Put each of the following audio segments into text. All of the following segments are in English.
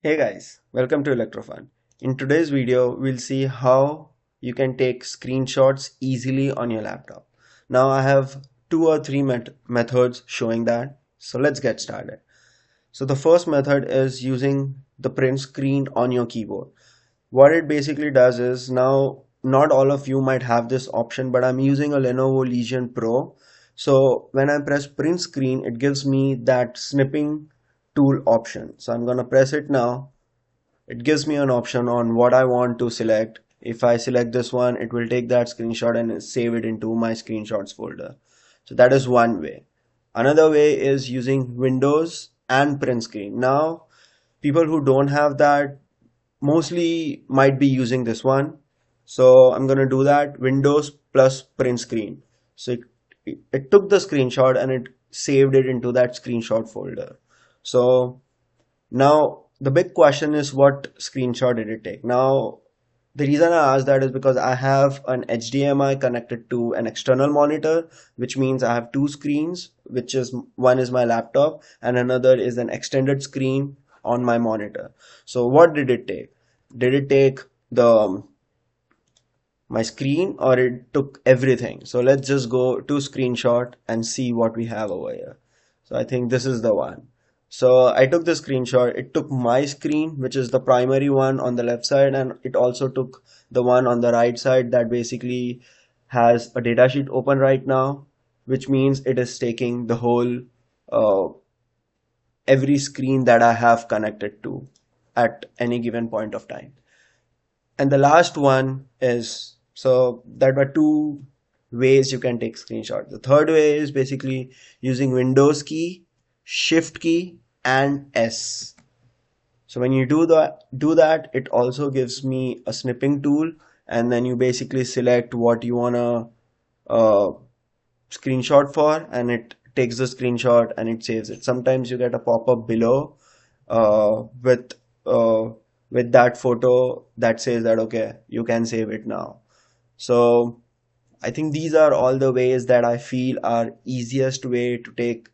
Hey guys, welcome to Electrofun. In today's video, we'll see how you can take screenshots easily on your laptop. Now I have two or three methods showing that. So let's get started. So the first method is using the print screen on your keyboard. What it basically does is now not all of you might have this option, but I'm using a Lenovo Legion Pro. So when I press print screen, it gives me that snipping tool option. So I'm gonna press it now. It gives me an option on what I want to select. If I select this one, it will take that screenshot and save it into my screenshots folder. So that is one way. Another way is using Windows and print screen. Now, people who don't have that mostly might be using this one. So I'm going to do that Windows plus print screen. So it took the screenshot and it saved it into that screenshot folder. So now the big question is, what screenshot did it take? Now the reason I asked that is because I have an HDMI connected to an external monitor, which means I have two screens, which is one is my laptop and another is an extended screen on my monitor. So what did it take? Did it take the my screen or it took everything? So let's just go to screenshot and see what we have over here. So I think this is the one. So I took the screenshot. It took my screen, which is the primary one on the left side, and it also took the one on the right side that basically has a datasheet open right now, which means it is taking the whole every screen that I have connected to at any given point of time. And the last one is, so that were two ways you can take screenshot. The third way is basically using Windows key, Shift key, and S. So when you do that, it also gives me a snipping tool, and then you basically select what you wanna screenshot for, and it takes the screenshot and it saves it. Sometimes you get a pop-up below uh, with uh, with that photo that says that okay, you can save it now. So I think these are all the ways that I feel are easiest way to take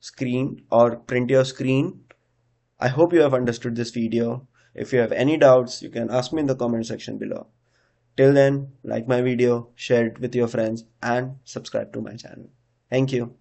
screen or print your screen. I hope you have understood this video. If you have any doubts, you can ask me in the comment section below. Till then, like my video, share it with your friends, and subscribe to my channel. Thank you.